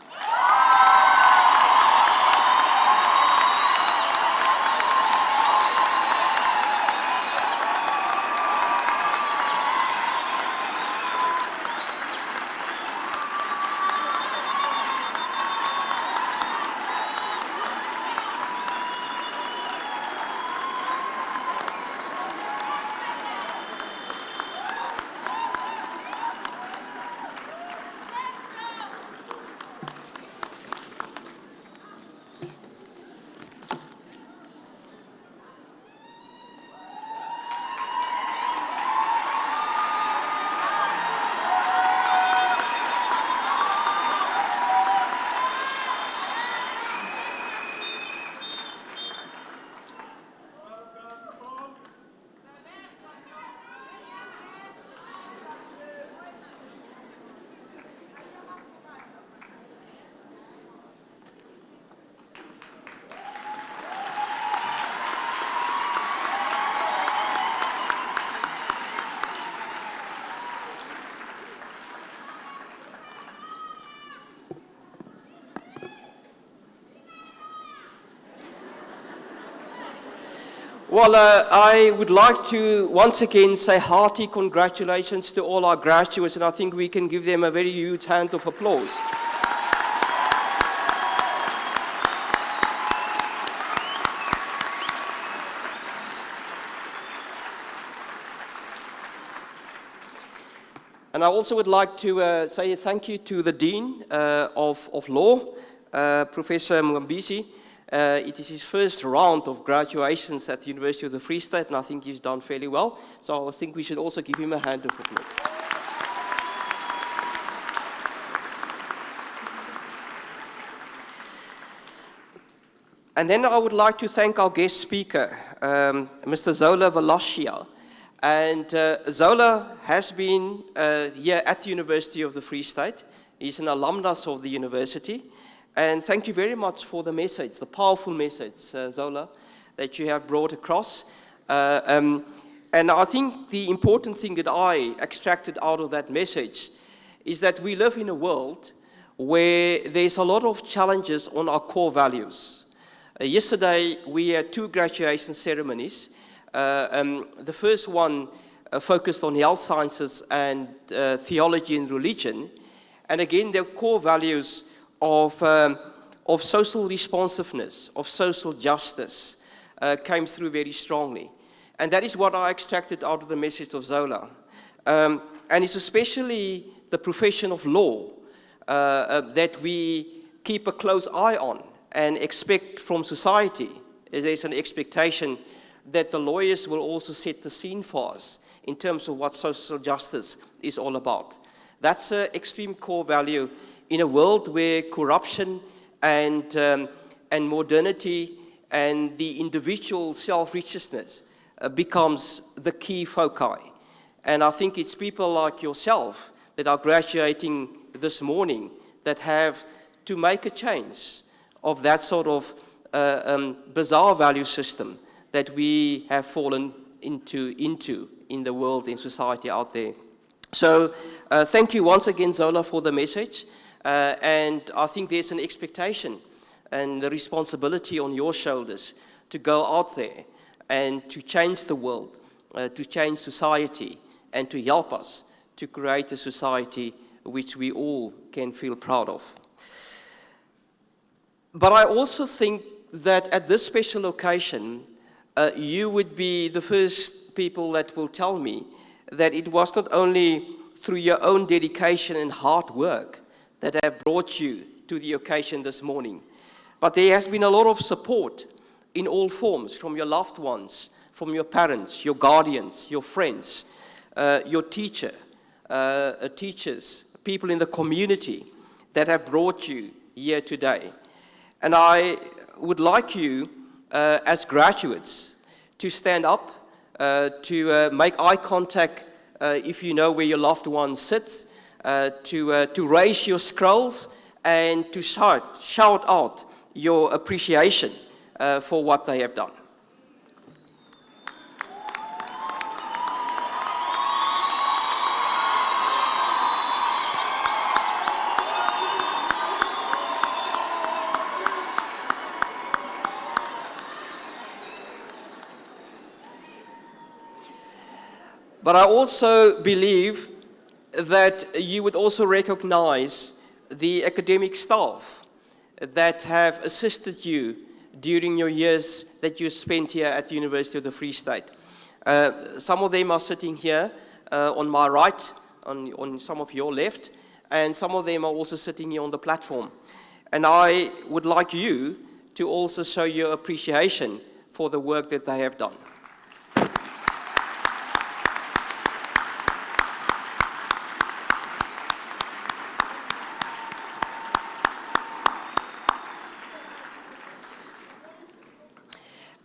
Well, I would like to once again say hearty congratulations to all our graduates, and I think we can give them a very huge hand of applause. And I also would like to say thank you to the Dean of Law, Professor Mwambisi. It is his first round of graduations at the University of the Free State, and I think he's done fairly well. So I think we should also give him a hand of applause. And then I would like to thank our guest speaker, Mr. Zola Velasquez. And Zola has been here at the University of the Free State. He's an alumnus of the university. And thank you very much for the message, the powerful message, Zola, that you have brought across. And I think the important thing that I extracted out of that message is that we live in a world where there's a lot of challenges on our core values. Yesterday, we had 2 graduation ceremonies. The first one focused on health sciences and theology and religion. And again, their core values of social responsiveness, of social justice, came through very strongly. And that is what I extracted out of the message of Zola. And it's especially the profession of law that we keep a close eye on and expect from society. There's an expectation that the lawyers will also set the scene for us in terms of what social justice is all about. That's an extreme core value in a world where corruption and modernity and the individual self-righteousness becomes the key foci. And I think it's people like yourself that are graduating this morning that have to make a change of that sort of bizarre value system that we have fallen into in the world, in society out there. So thank you once again, Zola, for the message. And I think there's an expectation and the responsibility on your shoulders to go out there and to change the world, to change society, and to help us to create a society which we all can feel proud of. But I also think that at this special occasion, you would be the first people that will tell me that it was not only through your own dedication and hard work that have brought you to the occasion this morning, but there has been a lot of support in all forms, from your loved ones, from your parents, your guardians, your friends, your teachers, people in the community that have brought you here today. And I would like you, as graduates, to stand up, to make eye contact if you know where your loved one sits, to raise your scrolls and to shout out your appreciation for what they have done. But I also believe that you would also recognize the academic staff that have assisted you during your years that you spent here at the University of the Free State. Some of them are sitting here on my right, on some of your left, and some of them are also sitting here on the platform. And I would like you to also show your appreciation for the work that they have done.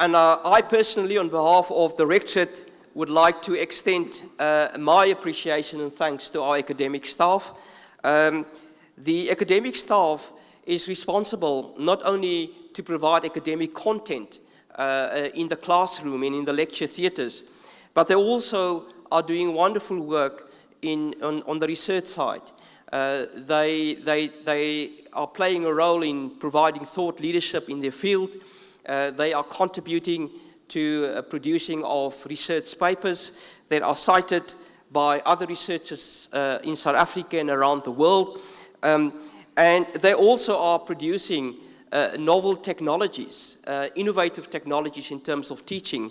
And I personally, on behalf of the Rectorate, would like to extend my appreciation and thanks to our academic staff. The academic staff is responsible not only to provide academic content in the classroom and in the lecture theatres, but they also are doing wonderful work on the research side. They are playing a role in providing thought leadership in their field. They are contributing to producing of research papers that are cited by other researchers in South Africa and around the world. And they also are producing novel technologies, innovative technologies in terms of teaching.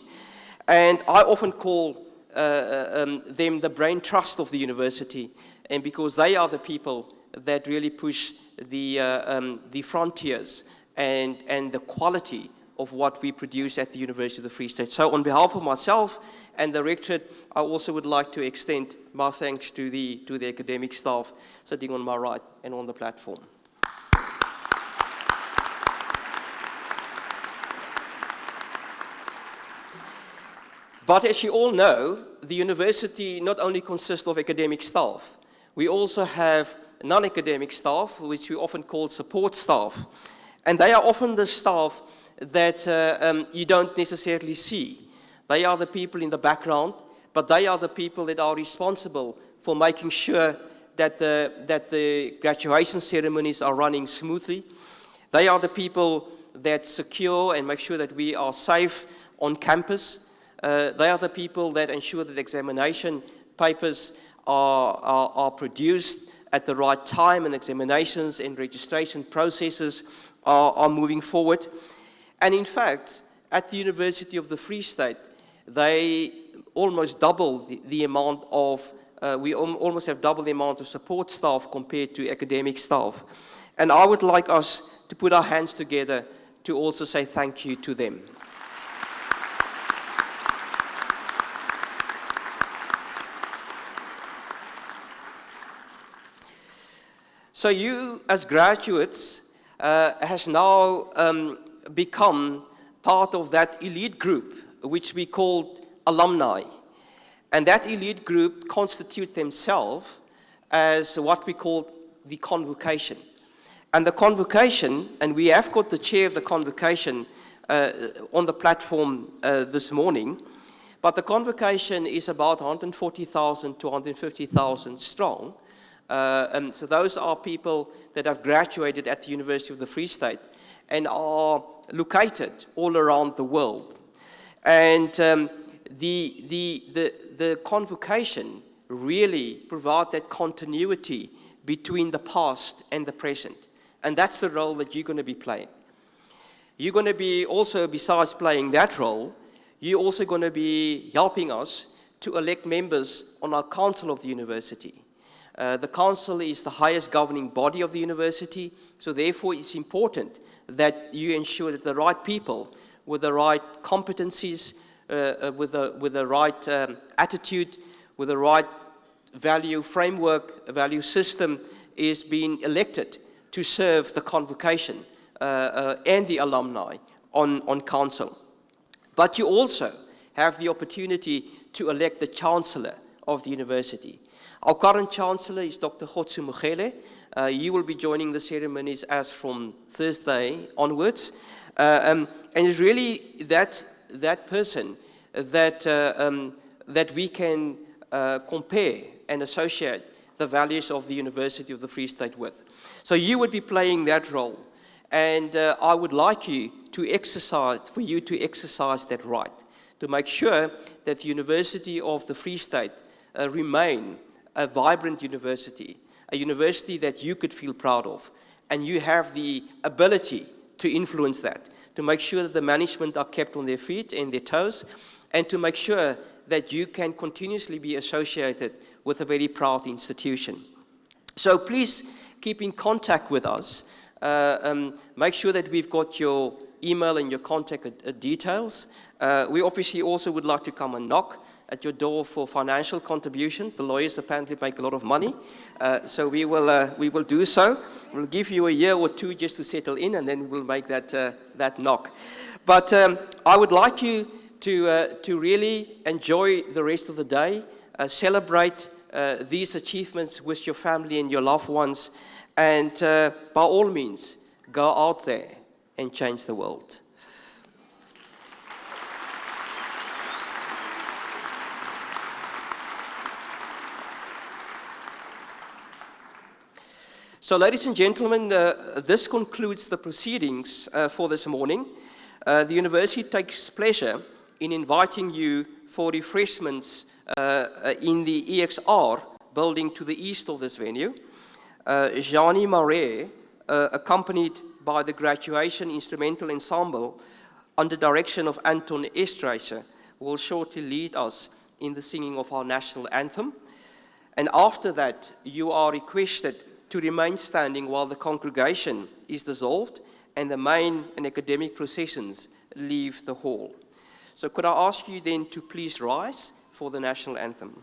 And I often call them the brain trust of the university, and because they are the people that really push the frontiers and the quality of what we produce at the University of the Free State. So on behalf of myself and the Rectorate, I also would like to extend my thanks to the academic staff sitting on my right and on the platform. But as you all know, the university not only consists of academic staff, we also have non-academic staff, which we often call support staff. And they are often the staff that you don't necessarily see. They are the people in the background, but they are the people that are responsible for making sure that the graduation ceremonies are running smoothly. They are the people that secure and make sure that we are safe on campus. They are the people that ensure that examination papers are produced at the right time, and examinations and registration processes are moving forward. And in fact, at the University of the Free State, they almost double the amount of, we almost have double the amount of support staff compared to academic staff. And I would like us to put our hands together to also say thank you to them. So you, as graduates, has now become part of that elite group, which we called alumni. And that elite group constitutes themselves as what we call the convocation. And the convocation, and we have got the chair of the convocation on the platform this morning, but the convocation is about 140,000 to 150,000 strong. And so those are people that have graduated at the University of the Free State and are located all around the world. And the convocation really provides that continuity between the past and the present. And that's the role that you're going to be playing. You're going to be also, besides playing that role, you're also going to be helping us to elect members on our council of the university. The council is the highest governing body of the university, so therefore it's important that you ensure that the right people with the right competencies, with the right attitude, with the right value framework, value system is being elected to serve the convocation and the alumni on council. But you also have the opportunity to elect the Chancellor of the university. Our current Chancellor is Dr. Khotsu Mogele. He will be joining the ceremonies as from Thursday onwards. And it's really that person that we can compare and associate the values of the University of the Free State with. So you would be playing that role. And I would like you to exercise that right, to make sure that the University of the Free State remain a vibrant university, a university that you could feel proud of, and you have the ability to influence that, to make sure that the management are kept on their feet and their toes, and to make sure that you can continuously be associated with a very proud institution. So please keep in contact with us. Make sure that we've got your email and your contact details. We obviously also would like to come and knock at your door for financial contributions. The lawyers apparently make a lot of money, so we will do so. We'll give you a year or two just to settle in, and then we'll make that knock. But I would like you to really enjoy the rest of the day, celebrate these achievements with your family and your loved ones, and by all means, go out there and change the world. So, ladies and gentlemen, this concludes the proceedings for this morning. The university takes pleasure in inviting you for refreshments in the EXR building to the east of this venue. Jani Marais, accompanied by the Graduation Instrumental Ensemble under direction of Anton Estreicher, will shortly lead us in the singing of our national anthem. And after that, you are requested to remain standing while the congregation is dissolved and the main and academic processions leave the hall. So could I ask you then to please rise for the national anthem?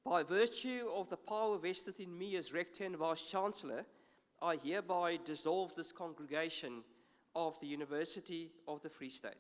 By virtue of the power vested in me as Rector and Vice-Chancellor, I hereby dissolve this congregation of the University of the Free State.